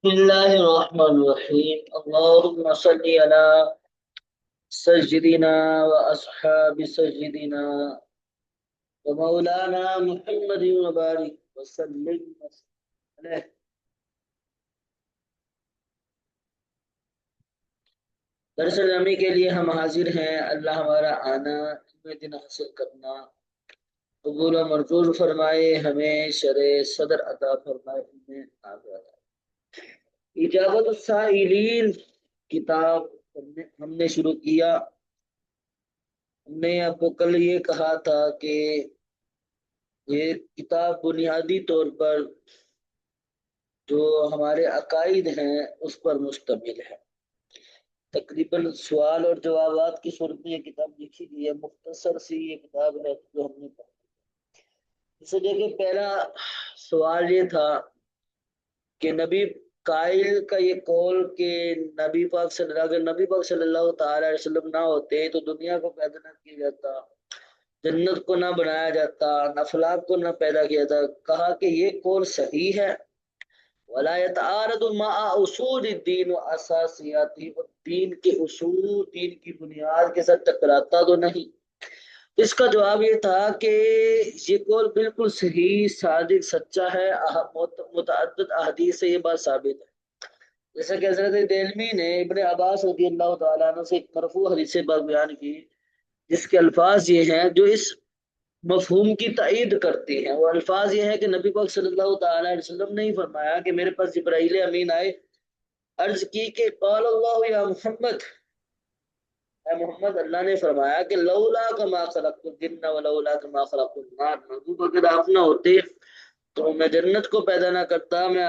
بسم الله الرحمن الرحيم اللهم صل على سيدنا وأصحاب سيدنا ومولانا محمد وبارك وسلم عليه. درس نامی کے لیے ہم حاضر ہیں. اللہ ہمارا آنا علم دین حاصل کرنا قبول و منظور فرمائے. ہمیں شرع صدر عطا فرمائے. علم نافع عطا. اجابت السائلین کتاب ہم نے شروع کیا. ہم نے آپ کو کل یہ کہا تھا کہ یہ کتاب بنیادی طور پر جو ہمارے عقائد ہیں اس پر مشتمل ہے. تقریباً سوال اور جوابات کی صورت میں یہ کتاب لکھی گئی ہے. مختصر سی یہ کتاب ہے جو ہم نے پڑھی. اس وجہ کہ پہلا سوال یہ تھا کہ نبی قائل کا یہ قول کہ نبی پاک صلی اللہ تعالی علیہ وسلم نہ ہوتے تو دنیا کو پیدا نہ کیا جاتا، جنت کو نہ بنایا جاتا، افلاک کو نہ پیدا کیا جاتا. کہا کہ یہ قول صحیح ہے. ولا يتعارض مع اصول الدین و اساسیاتی، اور دین کے اصول، دین کی بنیاد کے ساتھ ٹکراتا تو نہیں. اس کا جواب یہ تھا کہ یہ قول بالکل صحیح، صادق، سچا ہے. متعدد احادیث سے یہ بات ثابت ہے. جیسا کہ حضرت دہلوی نے ابن عباس رضی اللہ تعالیٰ عنہ سے ایک مرفوع حدیث بات بیان کی جس کے الفاظ یہ ہیں جو اس مفہوم کی تائید کرتے ہیں. وہ الفاظ یہ ہے کہ نبی پاک صلی اللہ تعالی علیہ وسلم نے ہی فرمایا کہ میرے پاس جبرائیل امین آئے، عرض کی کہ قال اللہ یا محمد، اے محمد، اللہ نے فرمایا کہ لولا کما خلقت الجن ولولا کما خلقت النار، محبوب اگر آپ نہ ہوتے تو میں جنت کو پیدا نہ کرتا، میں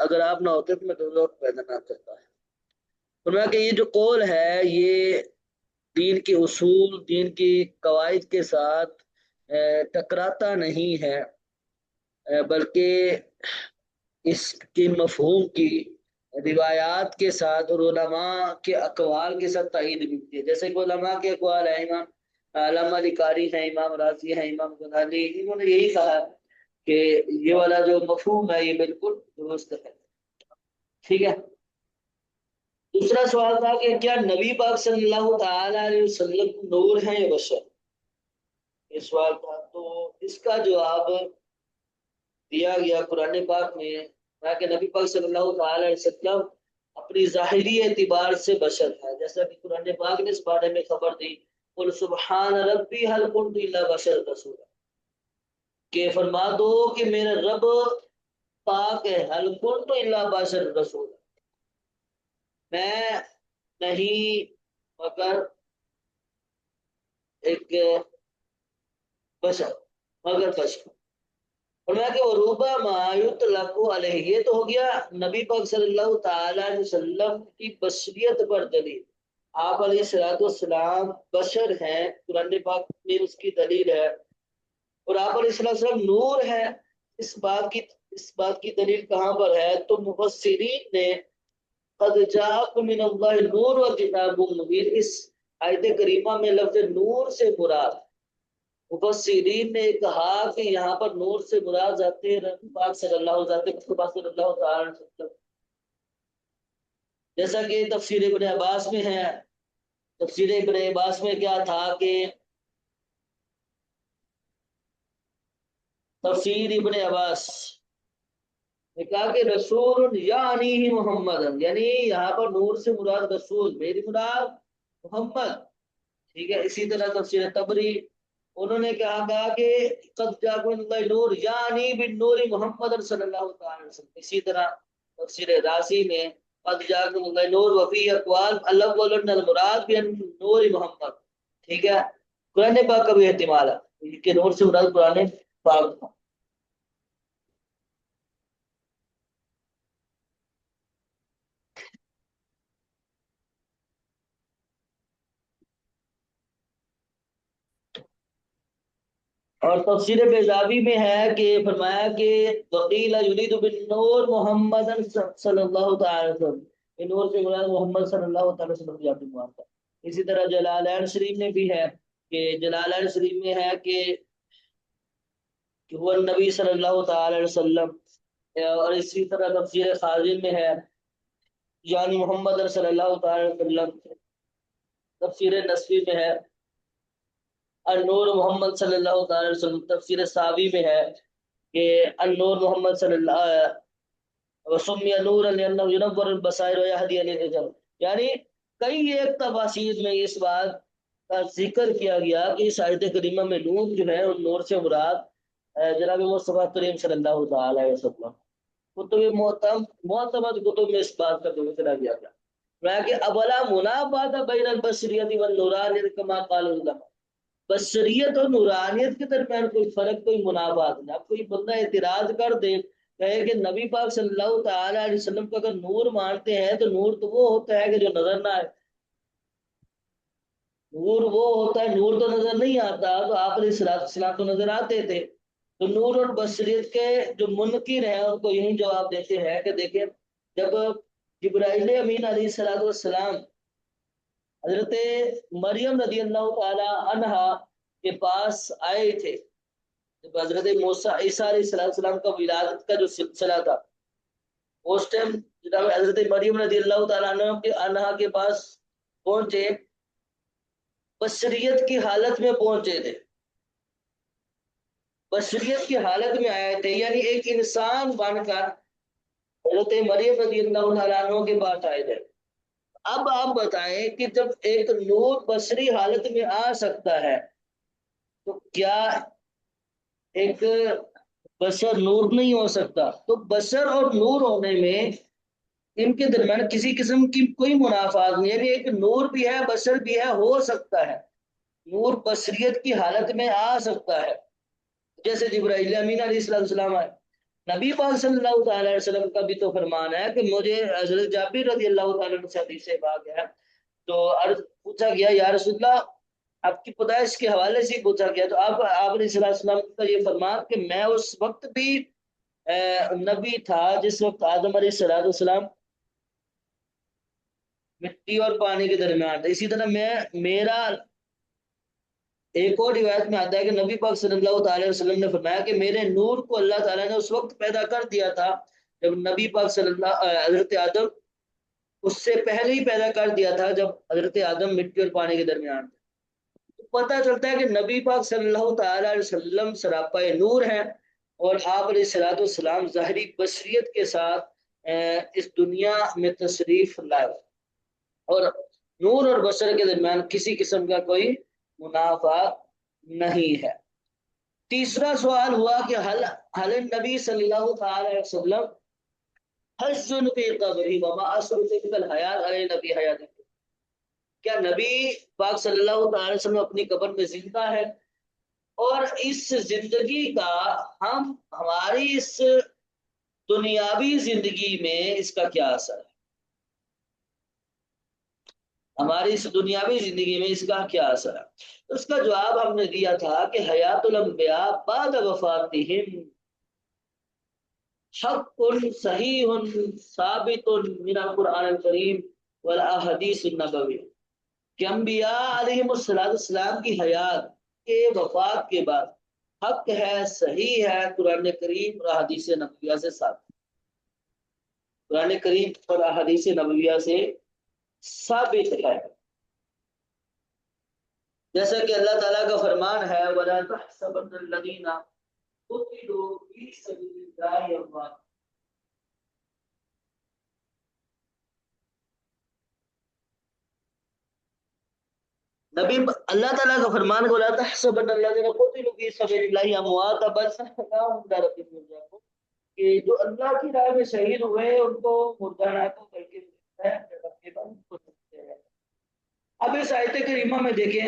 اگر آپ نہ ہوتے تو میں دوزخ پیدا نہ کرتا. فرمایا کہ یہ جو قول ہے یہ دین کے اصول، دین کی قواعد کے ساتھ ٹکراتا نہیں ہے، بلکہ اس کی مفہوم کی روایات کے ساتھ اور علماء کے اقوال کے ساتھ تائید ملتی ہے. جیسے کہ علماء کے اقوال ہیں، امام علامہ علی قاری ہیں، امام راضی ہیں، امام غزالی، انہوں نے یہی کہا کہ یہ والا جو مفہوم ہے یہ بالکل درست ہے. ٹھیک ہے. دوسرا سوال تھا کہ کیا نبی پاک صلی اللہ تعالی علیہ وسلم نور ہے یا بشر؟ یہ سوال تھا. تو اس کا جواب دیا گیا قرآن پاک میں کہ نبی پاک صلی اللہ تعالی علیہ وسلم اپنی ظاہری اعتبار سے بشر ہے. جیسا کہ قرآن پاک نے اس بارے میں خبر دی، قل سبحان ربی هل كنت الا بشر رسولا، کہ فرما دو کہ میرا رب پاک ہے، هل كنت الا بشر رسولا، میں نہیں مگر ایک بشر، مگر بشر. فرمایا کہ عروبہ ما یطلق علیہ، یہ تو ہو گیا نبی پاک صلی اللہ تعالی علیہ وسلم کی بشریت پر دلیل. آپ علیہ الصلوۃ والسلام بشر ہیں، قرآن پاک میں اس کی دلیل ہے. اور آپ علیہ الصلوۃ والسلام نور ہے، اس بات کی دلیل کہاں پر ہے؟ تو مفسرین نے قد جاءکم من اللہ نور و کتاب مبین، اس آیت کریمہ میں لفظ نور سے مراد، مفسرین نے کہا کہ یہاں پر نور سے مراد ذات رب پاک صلی اللہ صلی اللہ تعالی علیہ وسلم، جیسا کہ تفسیر ابن عباس میں ہے. تفسیر ابن عباس میں کیا تھا کہ تفسیر ابن عباس نے کہا کہ رسول یعنی ہی محمد، یعنی یہاں پر نور سے مراد رسول، میری مراد محمد. ٹھیک ہے. اسی طرح تفسیر تبری انہوں نے کہا کہ قد جاءکم من اللہ نور یعنی بالنور محمد صلی اللہ تعالی وسلم. اسی طرح تفسیر راضی میں قد جاءکم من اللہ نور وفی اقوال الاول المراد بالنور محمد. ٹھیک ہے. قرآن پاک کا بھی احتمال ہے کہ نور سے مراد قرآن پاک تھا. اور تفسیر بیضاوی میں ہے کہ فرمایا کہ وقیل یرید بالنور محمد صلی اللہ تعالی وسلم، کہ نور سے مراد محمد صلی اللہ تعالی وسلم کی ذات مبارک ہے. اسی طرح جلالین شریف میں بھی ہے کہ جلالین شریف میں ہے کہ وہ نبی صلی اللہ تعالی علیہ وسلم. اور اسی طرح تفسیر خازن میں ہے یعنی محمد صلی اللہ تعالی علیہ وسلم سے۔ تفسیر نسوی میں ہے، النور محمد صلی اللہ تعالی علیہ وسلم، تفسیر ساوی میں ہے کہ النور محمد صلی اللہ وسمی نور لأنه ينور البصائر ويهدي للرجال، یعنی کئی ایک تفاسیر میں اس بات کا ذکر کیا گیا کہ اس آیت کریمہ میں نور جو ہے ان نور سے مراد جناب مصطفیٰ کریم صلی اللہ تعالی علیہ وسلم، کتب معتمد کتب میں اس بات کا ذکر کیا گیا میں کہ ابلا منافات بین البصریت والنورانیت کما قال العلماء، بصریت اور نورانیت کے درمیان کوئی فرق، کوئی منافات نہیں۔ اب کوئی بندہ اعتراض کر دے، کہے کہ نبی پاک صلی اللہ تعالی علیہ وسلم کو اگر نور مانتے ہیں تو نور تو وہ ہوتا ہے کہ جو نظر نہ آئے، نور وہ ہوتا ہے، نور تو نظر نہیں آتا، تو آپ علیہ الصلوۃ والسلام تو نظر آتے تھے۔ تو نور اور بصریت کے جو منکر ہیں ان کو یہی جواب دیتے ہیں کہ دیکھیں، جب جبرائیل امین علیہ الصلوۃ والسلام حضرت مریم رضی اللہ تعالی عنہا کے پاس آئے تھے، جب حضرت موسیٰ عیسیٰ علیہ السلام کا ولادت کا جو سلسلہ تھا، اس ٹائم جناب حضرت مریم رضی اللہ تعالیٰ عنہ کے پاس پہنچے، بشریت کی حالت میں پہنچے تھے، بشریت کی حالت میں آئے تھے، یعنی ایک انسان بن کر حضرت مریم رضی اللہ تعالیٰ عنہ کے پاس آئے تھے۔ اب آپ بتائیں کہ جب ایک نور بشری حالت میں آ سکتا ہے تو کیا ایک بشر نور نہیں ہو سکتا؟ تو بشر اور نور ہونے میں ان کے درمیان کسی قسم کی کوئی منافات نہیں ہے، یعنی ایک نور بھی ہے، بشر بھی ہے، ہو سکتا ہے، نور بشریت کی حالت میں آ سکتا ہے، جیسے جبرائیل امین علیہ السلام ہے۔ نبی پاک صلی اللہ تعالی علیہ وسلم کا بھی تو فرمان ہے کہ مجھے حضرت جابر رضی اللہ تعالی عنہ سے حدیث سے بات ہے، تو عرض پوچھا گیا یا رسول اللہ، آپ کی پیدائش کے حوالے سے پوچھا گیا، تو آپ علیہ السلام کا یہ فرمان کہ میں اس وقت بھی نبی تھا جس وقت آدم علیہ السلام مٹی اور پانی کے درمیان تھا، اسی طرح میرا ایک اور روایت میں آتا ہے کہ نبی پاک صلی اللہ تعالی وسلم نے فرمایا کہ میرے نور کو اللہ تعالیٰ نے اس وقت پیدا کر دیا تھا جب نبی پاک صلی اللہ حضرت آدم اس سے پہلے ہی پیدا کر دیا تھا جب حضرت آدم مٹی اور پانی کے درمیان تھے۔ تو پتہ چلتا ہے کہ نبی پاک صلی اللہ تعالی علیہ وسلم سراپا نور ہیں، اور آپ علیہ الصلوۃ والسلام ظاہری بشریت کے ساتھ اس دنیا میں تشریف لائے، اور نور اور بشر کے درمیان کسی قسم کا کوئی منافات نہیں ہے۔ تیسرا سوال ہوا کہ حل نبی صلی اللہ تعالی علیہ وسلم حسن فی قبری وما اثر تلک الحیات علی نبی حیات، کیا نبی پاک صلی اللہ تعالی وسلم اپنی قبر میں زندہ ہے، اور اس زندگی کا ہماری اس دنیاوی زندگی میں اس کا کیا اثر ہے، ہماری اس دنیاوی زندگی میں اس کا کیا اثر ہے؟ اس کا جواب ہم نے دیا تھا کہ حیات الانبیاء بعد وفاتہم حق صحیح ثابت من القرآن الکریم والاحادیث النبوی، کہ انبیاء علیہم السلام کی حیات کے وفات کے بعد حق ہے، صحیح ہے، قرآن کریم اور احادیث نبویہ سے ثابت، قرآن کریم اور احادیث نبویہ سے ثابت ہے، جیسا کہ اللہ تعالیٰ کا فرمان ہے وَلَا تَحْسَبَنَّ الَّذِينَ قُتِلُوا فِي سَبِيلِ اللَّهِ أَمْوَاتًا، نبی اللہ تعالیٰ کا فرمان ہے وَلَا تَحْسَبَنَّ الَّذِينَ قُتِلُوا فِي سَبِيلِ اللَّهِ أَمْوَاتًا بَلْ أَحْيَاءٌ عِندَ رَبِّهِمْ يُرْزَقُونَ، کہ جو اللہ کی راہ میں شہید ہوئے ان کو مردہ نہ کو بلکہ ہے۔ اب اس آیت کریمہ میں دیکھیں،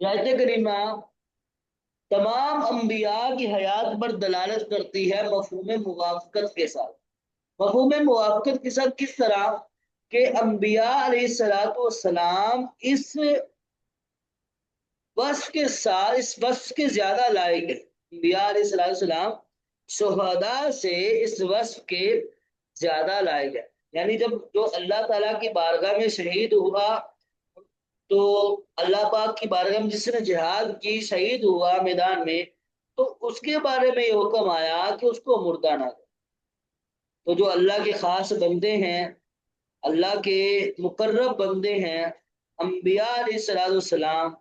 آیت کریمہ تمام انبیاء کی حیات پر دلالت کرتی ہے مفہوم موافقت کے ساتھ، مفہوم موافقت کے ساتھ کس طرح کہ انبیاء علیہ الصلوۃ والسلام اس وصف کے ساتھ، اس وصف کے زیادہ لائق ہے، انبیاء علیہ الصلوۃ والسلام شہداء سے اس وصف کے زیادہ لائق ہے، یعنی جب جو اللہ تعالیٰ کی بارگاہ میں شہید ہوا تو اللہ پاک کی بارگاہ میں جس نے جہاد کی شہید ہوا میدان میں، تو اس کے بارے میں یہ حکم آیا کہ اس کو مردہ نہ کرے، تو جو اللہ کے خاص بندے ہیں، اللہ کے مقرب بندے ہیں، انبیاء علیہ السلام،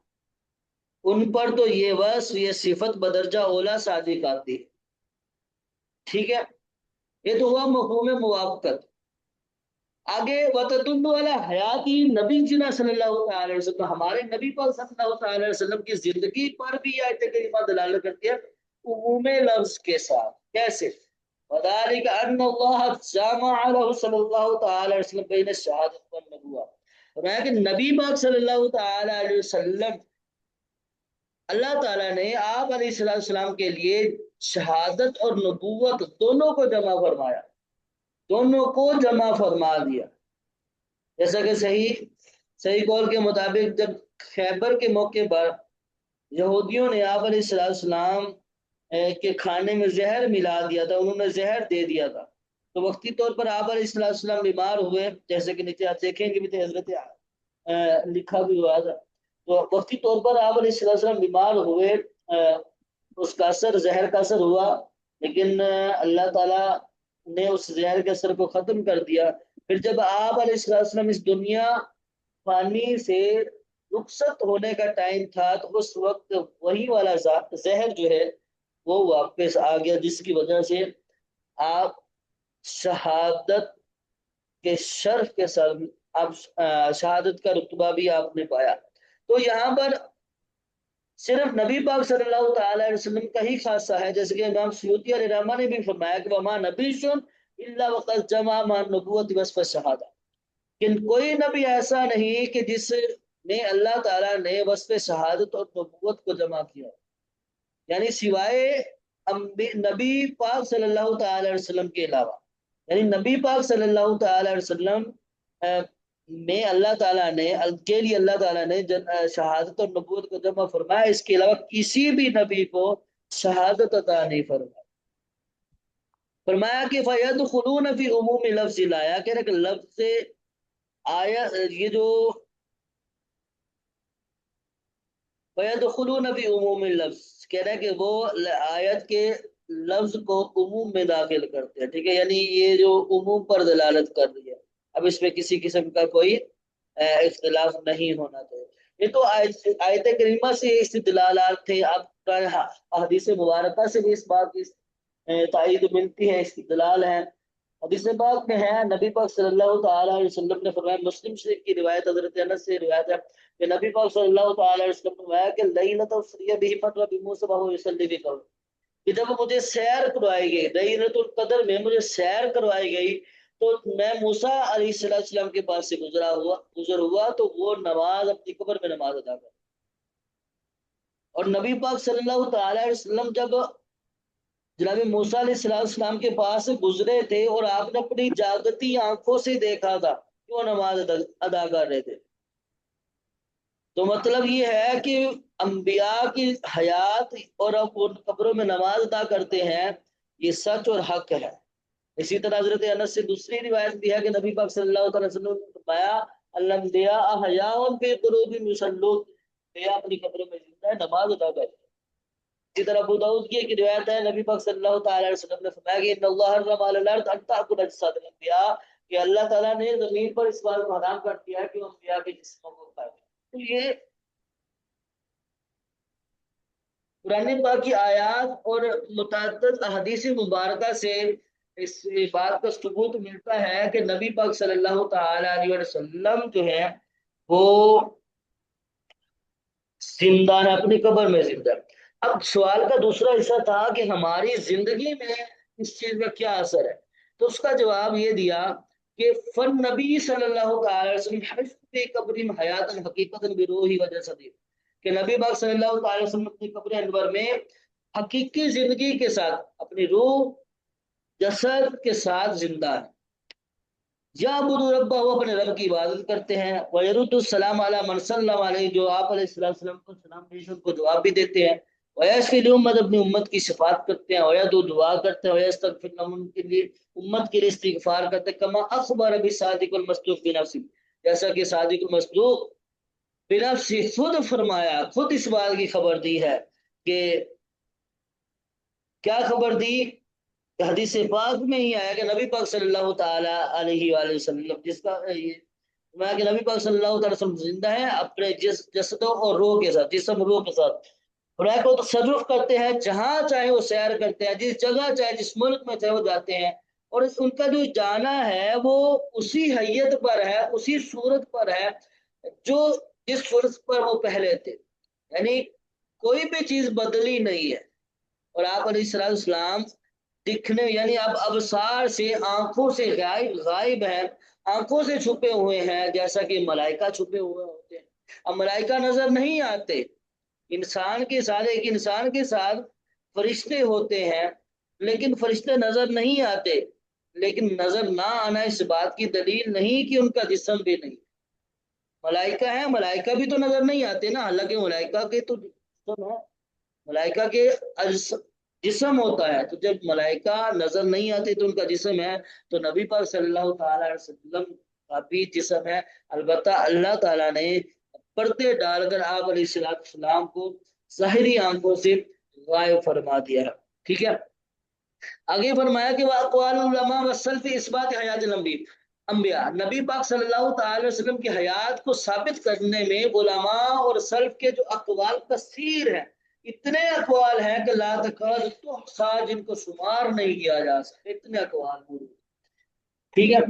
ان پر تو یہ وصف، یہ صفت بدرجہ اولا صادق آتی ہے۔ ٹھیک ہے، یہ تو ہوا مفہوم موافقت۔ آگے وتدل علی حیاتی نبی جنا صلی اللہ تعالی علیہ وسلم، ہمارے نبی پاک صلی اللہ تعالی علیہ وسلم کی زندگی پر بھی آیت کریمہ دلالت کرتی ہے عموم لفظ کے ساتھ۔ کیسے؟ وذالک ان اللہ جامع له صلی اللہ تعالی علیہ وسلم بین الشہادت والنبوہ، فرمایا کہ نبی پاک صلی اللہ تعالی علیہ وسلم، اللہ تعالیٰ نے آپ علیہ السلام کے لیے شہادت اور نبوت دونوں کو جمع فرمایا، دونوں کو جمع فرما دیا۔ جیسا کہ صحیح قول کے مطابق جب خیبر کے موقع پر یہودیوں نے آپ علیہ السلام کے کھانے میں زہر ملا دیا تھا، انہوں نے زہر دے دیا تھا، تو وقتی طور پر آپ علیہ السلام بیمار ہوئے، جیسے کہ نیچے آپ دیکھیں گے بھی تو حضرت لکھا بھی ہوا تھا، تو وقتی طور پر آپ علیہ السلام بیمار ہوئے، اس کا اثر، زہر کا اثر ہوا، لیکن اللہ تعالیٰ نے اس زہر کے اثر کو ختم کر دیا۔ پھر جب آپ علیہ السلام اس دنیا فانی سے رخصت ہونے کا ٹائم تھا، تو اس وقت وہی والا زہر جو ہے وہ واپس آ گیا، جس کی وجہ سے آپ شہادت کے شرف کے ساتھ آپ شہادت کا رتبہ بھی آپ نے پایا۔ تو یہاں پر صرف نبی پاک صلی اللہ تعالی علیہ وسلم کا ہی خاصہ ہے، جیسے کہ امام سیوطی علیہ الرحمہ نے بھی فرمایا کہ وما نبی الا وقد جمع مع النبوۃ وصف الشہادہ، کہ کوئی نبی ایسا نہیں کہ جس نے اللہ تعالیٰ نے وصف شہادت اور نبوت کو جمع کیا، یعنی سوائے نبی پاک صلی اللہ تعالی علیہ وسلم کے علاوہ، یعنی نبی پاک صلی اللہ تعالی علیہ وسلم میں اللہ تعالیٰ نے کے لیے اللہ تعالیٰ نے شہادت اور نبوت کو جمع فرمایا، اس کے علاوہ کسی بھی نبی کو شہادت عطا نہیں فرمایا۔ فرمایا کہ فَيَدْخُلُونَ فِي عُمُومِ لفظ لایا، کہ لفظ آیا، یہ جو فَيَدْخُلُونَ فِي عُمُومِ اللفظ کہہ رہا ہے کہ وہ آیت کے لفظ کو عموم میں داخل کرتے ہیں، ٹھیک ہے، یعنی یہ جو عموم پر دلالت کر رہی ہے، اب اس میں کسی قسم کا کوئی اختلاف نہیں ہونا چاہیے۔ یہ تو آیت کریمہ سے استدلالات تھے، اب حدیث مبارکہ سے بھی اس بات کی تائید ملتی ہے، استدلال ہے۔ حدیث پاک میں ہے، نبی پاک صلی اللہ تعالی علیہ وسلم نے فرمایا، مسلم شریف کی روایت، حضرت انس سے روایت ہے کہ نبی پاک صلی اللہ تعالی علیہ وسلم نے فرمایا کہ لیلۃ الصبح به مر بموسى وهو يصلي بقوم، کہ جب مجھے سیر کروائی گئی، لیلۃ القدر میں مجھے سیر کروائی گئی، تو میں موسیٰ علیہ السلام کے پاس سے گزر ہوا تو وہ نماز اپنی قبر میں نماز ادا کر، اور نبی پاک صلی اللہ تعالی علیہ وسلم جب جناب موسیٰ علیہ السلام کے پاس گزرے تھے اور آپ نے اپنی جاگتی آنکھوں سے دیکھا تھا کہ وہ نماز ادا کر رہے تھے، تو مطلب یہ ہے کہ انبیاء کی حیات اور اب وہ قبروں میں نماز ادا کرتے ہیں، یہ سچ اور حق ہے۔ اسی طرح حضرت انس سے دوسری روایت بھی ہے کہ نبی پاک صلی اللہ علیہ وسلم نے فرمایا الانبیاء احیاء فی قبورہم یصلون، انبیاء اپنی قبروں میں زندہ ہے، نماز ادا کرتے ہیں۔ اسی طرح ابو داؤد کی ایک روایت ہے، نبی پاک صلی اللہ تعالی علیہ وسلم نے فرمایا کہ ان اللہ حرم علی الارض ان تاکل اجساد الانبیاء، کہ اللہ تعالیٰ نے زمین پر اس بات کو حرام کر دیا ہے کہ وہ انبیاء کے جسموں کو کھائے۔ تو یہ قرآن پاک کی آیات اور متعدد احادیث مبارکہ سے اس بات کا ثبوت ملتا ہے کہ نبی پاک صلی اللہ تعالی علیہ وسلم جو ہے وہ زندہ ہے، اپنی قبر میں زندہ ہے۔ اب سوال کا دوسرا حصہ تھا کہ ہماری زندگی میں اس چیز کا کیا اثر ہے، تو اس کا جواب یہ دیا کہ فن نبی صلی اللہ تعالی علیہ وسلم حفظ قبر حیات حقیقت بروحی وجہ سے، کہ نبی پاک صلی اللہ تعالی وسلم اپنی قبر انور میں حقیقی زندگی کے ساتھ اپنی روح جسد کے ساتھ زندہ ہے، یا بدو ربہ، وہ اپنے رب کی عبادت کرتے ہیں، ویرد السلام علی من سلم علیہ، جو آپ علیہ السلام کو سلام بھیج ان کو جواب بھی دیتے ہیں، ویشفی الامت، اپنی امت کی شفاعت کرتے ہیں، ویدعو، دعا کرتے ہیں، ویستغفر لهم، ان کے لیے امت کے لیے استغفار کرتے ہیں، کما اخبر بالصادق المصدوق بنفسہ، جیسا کہ صادق المصدوق بنفسہ خود فرمایا، خود اس بات کی خبر دی ہے کہ کیا خبر دی کہ حدیث پاک میں ہی آیا کہ نبی پاک صلی اللہ تعالی علیہ وآلہ وسلم جس کا میں کہ نبی پاک صلی اللہ تعالی وسلم زندہ ہے اپنے جسدوں اور روح کے ساتھ، جسم روح کے ساتھ خدا کو تصرف کرتے ہیں، جہاں چاہے وہ سیر کرتے ہیں، جس جگہ چاہے جس ملک میں چاہے وہ جاتے ہیں، اور ان کا جو جانا ہے وہ اسی حیت پر ہے، اسی صورت پر ہے جو جس صورت پر وہ پہلے تھے، یعنی کوئی بھی چیز بدلی نہیں ہے۔ اور آپ علیہ السلام دکھنے یعنی اب ابصار سے آنکھوں سے غائب ہے، آنکھوں سے چھپے ہوئے ہیں، جیسا کہ ملائکہ چھپے ہوئے ہوتے ہیں۔ اب ملائکہ نظر نہیں آتے، انسان کے ساتھ ایک انسان کے ساتھ فرشتے ہوتے ہیں، لیکن فرشتے نظر نہیں آتے، لیکن نظر نہ آنا اس بات کی دلیل نہیں کہ ان کا جسم بھی نہیں۔ ملائکہ ہیں، ملائکہ بھی تو نظر نہیں آتے نا، حالانکہ ملائکہ کے تو جسم ہے، ملائکہ کے جسم ہوتا ہے، تو جب ملائکہ نظر نہیں آتے تو ان کا جسم ہے، تو نبی پاک صلی اللہ تعالی علیہ وسلم کا بھی جسم ہے، البتہ اللہ تعالیٰ نے پردے ڈال کر آپ علیہ السلام کو ظاہری آنکھوں سے غائب فرما دیا ہے، ٹھیک ہے۔ آگے فرمایا کہ وَأَقْوَالُ الْعُلَمَاءِ وَالسَّلَفِ اثبات حیات انبیاء، نبی پاک صلی اللہ تعالی وسلم کی حیات کو ثابت کرنے میں علماء اور سلف کے جو اقوال کثیر ہیں، اتنے اقوال ہیں کہ لا تکاد تحصیٰ، جن کو شمار نہیں کیا جا سکتے، اتنے اقوال موجود، ٹھیک ہے۔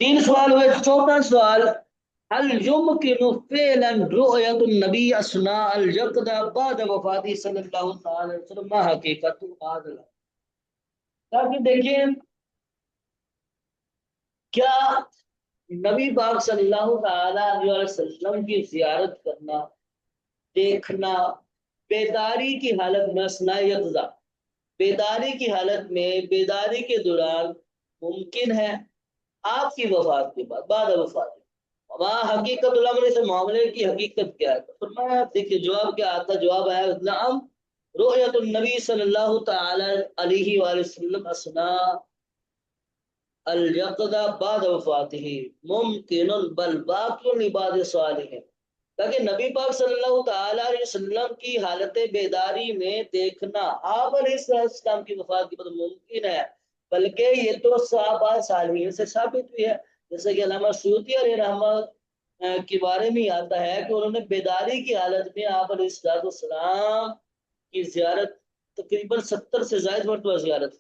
3 سوال ہوئے، چوتھا سوال هل يمكن فعلا رؤية النبي أثناء اليقظة بعد وفاته صلی اللہ تعالی علیہ وسلم، ما حقیقت هذا؟ تاکہ دیکھیں کیا نبی پاک صلی اللہ تعالی علیہ وسلم کی زیارت کرنا، دیکھنا بیداری کی حالت میں اثناء یقظہ، بیداری کی حالت میں، بیداری کے دوران ممکن ہے آپ کی وفات کے بعد، بعد وفات؟ وہاں حقیقت الامر، اس معاملے کی حقیقت کیا ہے؟ فرمایا دیکھیے جواب کیا آتا، جواب آیا نعم رؤیت النبی صلی اللہ تعالی علیہ وآلہ وسلم اثناء الیقظہ بعد وفاتہ ممکن بل باقی لبعض صالحین، تاکہ نبی پاک صلی اللہ تعالی علیہ وسلم کی حالت بیداری میں دیکھنا آپ علیہ السلام کی وفات کے بعد ممکن ہے، بلکہ یہ تو صحابہ صالحین سے ثابت ہوئی ہے، جیسے کہ علامہ سیوطی علیہ رحمہ کے بارے میں آتا ہے کہ انہوں نے بیداری کی حالت میں آپ علیہ السلام کی زیارت تقریباً 70 سے زائد مرتبہ زیارت،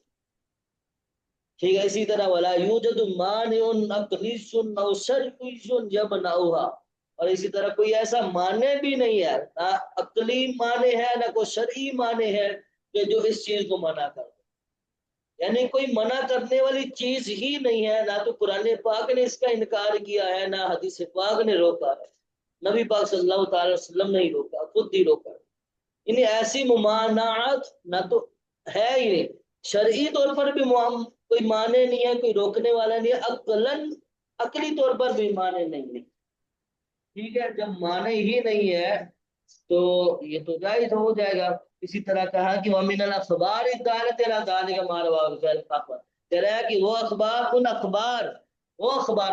ٹھیک ہے۔ اسی طرح ولا یوجد مانع عقلی او شرعی یمنعها، اور اسی طرح کوئی ایسا معنی بھی نہیں ہے، نہ عقلی معنی ہے نہ کوئی شرعی معنی ہے کہ جو اس چیز کو منع کر دے، یعنی کوئی منع کرنے والی چیز ہی نہیں ہے، نہ تو قرآن پاک نے اس کا انکار کیا ہے، نہ حدیث پاک نے روکا ہے، نبی پاک صلی اللہ تعالی وسلم نے ہی روکا، خود ہی روکا، یعنی ایسی ممانعت نہ تو ہے ہی نہیں، شرعی طور پر بھی کوئی معنی نہیں ہے، کوئی روکنے والا نہیں ہے، عقلی طور پر بھی معنی نہیں ہے، ٹھیک ہے۔ جب معنی ہی نہیں ہے تو یہ تو جائز ہو جائے گا۔ اسی طرح کہا کہ وَمِنَ الْأَخْبَارِ الدَّالَّةِ عَلَىٰ ذَلِكَ مَا رَوَاهُ الْخَبَرُ، کہہ رہا ہے کہ وہ اخبار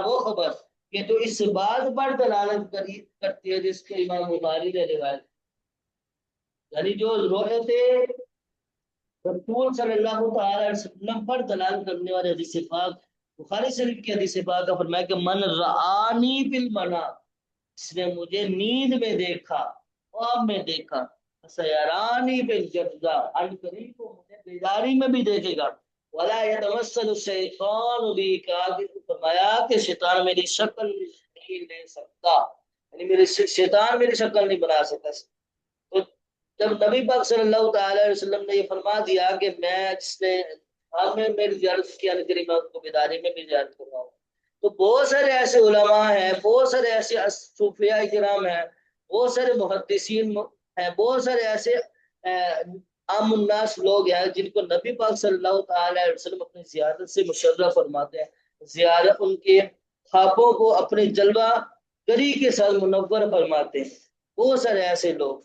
وہ خبر کہ جو اس بات پر دلالت کرتی ہے جس کو امام بخاری نے روایت، یعنی جو روایت رسول صلی اللہ تعالی علیہ وسلم پر دلالت کرنے والے حدیث پاک، بخاری شریف کی حدیث پاک کا فرمایا کہ من رآنی فی المنام، اس نے مجھے نیند میں دیکھا، خواب میں دیکھا، سیرانی بالجزا، ان قریب کو مجھے بیداری میں بھی دیکھے گا، ولا یتمثل الشیطان بی، فرمایا کہ شیطان میری شکل نہیں لے سکتا، یعنی میری شیطان میری شکل نہیں بنا سکتا۔ تو جب نبی پاک صلی اللہ تعالی علیہ وسلم نے یہ فرما دیا کہ میں جس نے میں میری زیارت کی میں اس کو بیداری میں بھی زیارت کر رہا ہوں، تو بہت سارے ایسے علماء ہیں، بہت سارے ایسے صوفیاء کرام ہیں، بہت سارے محدثین ہیں، بہت سارے ایسے عام الناس لوگ ہیں جن کو نبی پاک صلی اللہ تعالی علیہ وسلم اپنی زیارت سے مشرف فرماتے ہیں، زیارت ان کے خوابوں کو اپنے جلوہ گری کے ساتھ منور فرماتے ہیں، بہت سارے ایسے لوگ۔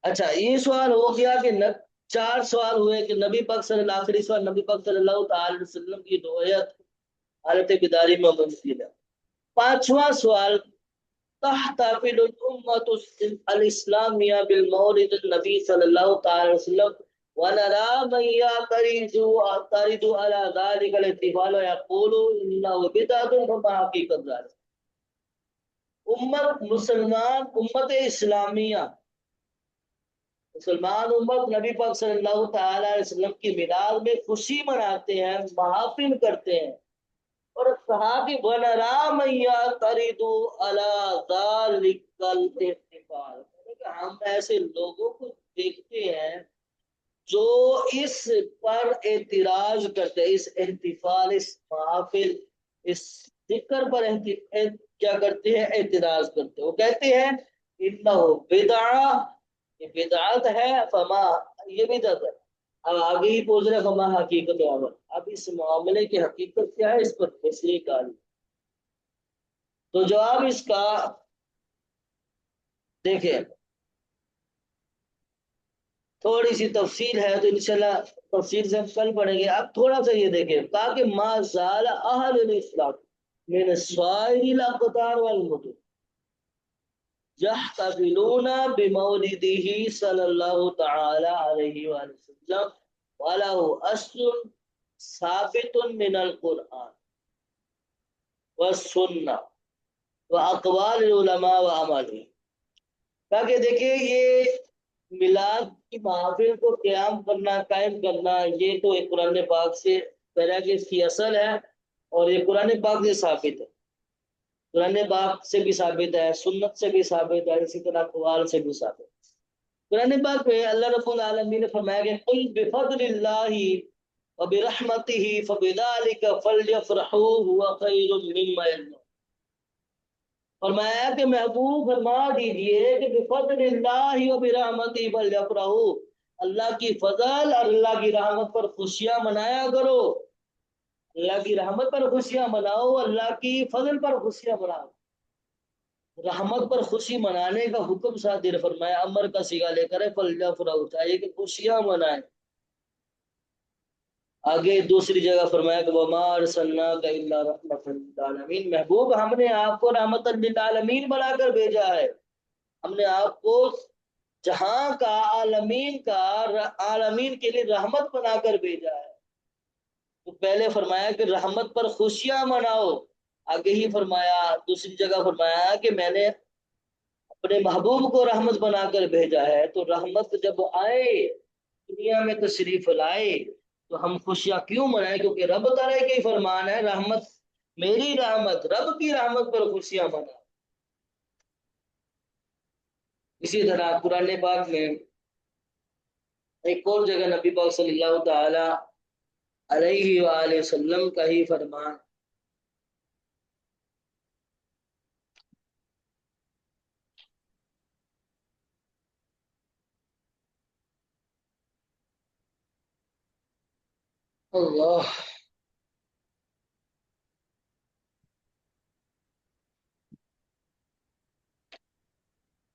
اچھا یہ سوال ہو گیا کہ 4 سوال ہوئے کہ نبی پاک صلی اللہ علیہ وسلم، نبی پاک صلی اللہ تعالی علیہ وسلم کی روایت حالت بیداری میں ممکن ہے۔ 5واں سوال تحتفل الامت الاسلامیہ بالمولد النبی صلی اللہ تعالی علیہ وسلم ونرى من يعترض على ذلك الاحتفال ويقول انه بدعة فما حقیقت ذلك. امت اسلامیہ، مسلمان امت نبی پاک صلی اللہ تعالی علیہ وسلم کی میلاد میں خوشی مناتے ہیں، محافل کرتے ہیں، اور کہا کہ وَنَرَى مَن يَعْتَرِضُ عَلَى ذَلِكَ الْاحْتِفَالِ، کہ ہم ایسے لوگوں کو دیکھتے ہیں جو اس پر اعتراض کرتے ہیں، اس احتفال، اس محافل، اس ذکر پر کیا کرتے ہیں؟ اعتراض کرتے ہیں. وہ کہتے ہیں انہ بدعہ، یہ بدعت ہے، فما، یہ بدعت ہے. اب آگے ہی پوچھ رہے فما حقیقت عمل، اب اس معاملے کی حقیقت کیا ہے، اس پر فیصلے کا. تو جواب اس کا دیکھیں، تھوڑی سی تفصیل ہے تو انشاءاللہ تفصیل سے ہم کل پڑھیں گے. اب تھوڑا سا یہ دیکھیں، تاکہ ما زال اہل الاسلام من سائر الاقطار والمدن يحتفلون بمولده صلی اللہ تعالی علیہ وآلہ وسلم وله اصل ثابت من القرآن والسنہ واقوال العلماء وعملهم. تاکہ دیکھیں یہ میلاد کی محافل کو قیام کرنا، قائم کرنا، یہ تو ایک قرآن پاک سے پہلا کہ اس کی اصل ہے، اور یہ قرآن پاک سے ثابت ہے، قرآن پاک سے بھی ثابت ہے، سنت سے بھی ثابت ہے، اسی طرح اقوال سے بھی ثابت ہے. قرآن پاک میں اللہ رب العالمین نے فرمایا کہ قل بفضل اللہ وبرحمتہ فبذلک فلیفرحوا هو خیر مما یجمعون. فرمایا کہ محبوب فرما دیجئے کہ بفضل اللہ وبرحمتہ فلیفرحوا، اللہ کی فضل اور اللہ کی رحمت پر خوشیاں منایا کرو، اللہ کی رحمت پر خوشیاں مناؤ، اللہ کی فضل پر خوشیاں مناؤ. رحمت پر خوشی منانے کا حکم صادر فرمایا، امر کا صیغہ لے کر فلیفرحوا، چاہیے کہ خوشیاں منائیں. آگے دوسری جگہ فرمایا کہ وما ارسلناک الا رحمۃ للعالمین، محبوب ہم نے آپ کو رحمت للعالمین بنا کر بھیجا ہے، ہم نے آپ کو جہاں کا، عالمین کا، عالمین کے لیے رحمت بنا کر بھیجا ہے. تو پہلے فرمایا کہ رحمت پر خوشیاں مناؤ، آگے ہی فرمایا دوسری جگہ فرمایا کہ میں نے اپنے محبوب کو رحمت بنا کر بھیجا ہے. تو رحمت جب آئے، دنیا میں تشریف لائے، تو ہم خوشیاں کیوں منائیں؟ کیونکہ رب تعالیٰ کا ہی فرمان ہے، رحمت، میری رحمت، رب کی رحمت پر خوشیاں منائیں. اسی طرح قرآن پاک میں ایک اور جگہ نبی پاک صلی اللہ تعالی علیہ وآلہ وسلم کا ہی فرمان، اللہ،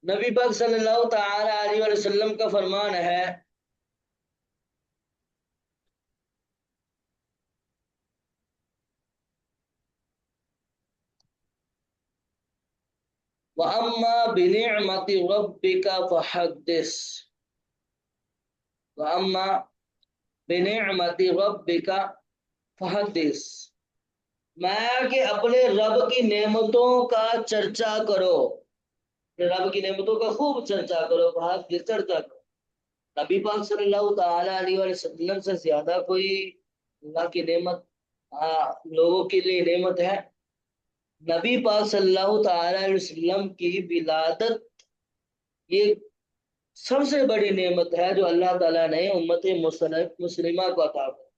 نبی پاک صلی اللہ تعالی علیہ وآلہ وسلم کا فرمان ہے وَأَمَّا بِنِعْمَةِ رَبِّكَ فَحَدِّثْ، وَأَمَّا بِنِعْمَةِ رَبِّكَ فَحَدِّثْ، میں کہ اپنے رب کی نعمتوں کا چرچا کرو، رب کی نعمتوں کا خوب چرچا کرو، بہت چرچا کرو. نبی پاک صلی اللہ تعالی علیہ وسلم سے زیادہ کوئی اللہ کی نعمت لوگوں کے لیے نعمت ہے؟ نبی پاک صلی اللہ تعالی علیہ وسلم کی ولادت یہ سب سے بڑی نعمت ہے جو اللہ تعالیٰ نے امت مسلمہ کو عطا فرمائی،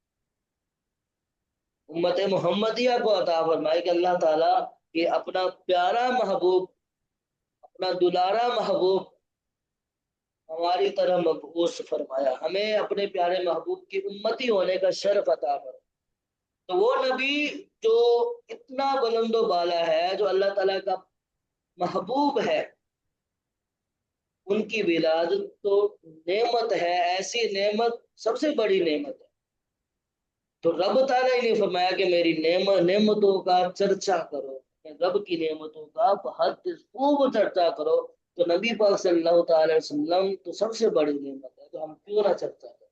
امت محمدیہ کو عطا فرمائی، کہ اللہ تعالیٰ یہ اپنا پیارا محبوب، اپنا دلارا محبوب ہماری طرح مبعوث فرمایا، ہمیں اپنے پیارے محبوب کی امتی ہونے کا شرف عطا فرمایا. تو وہ نبی جو اتنا بلند و بالا ہے، جو اللہ تعالیٰ کا محبوب ہے، ان کی ولادت تو نعمت ہے، ایسی نعمت، سب سے بڑی نعمت ہے. تو رب تعالیٰ نے فرمایا کہ میری نعمتوں کا چرچا کرو، رب کی نعمتوں کا بہت خوب چرچا کرو. تو نبی پاک صلی اللہ تعالی وسلم تو سب سے بڑی نعمت ہے، تو ہم کیوں نہ چرچا کریں.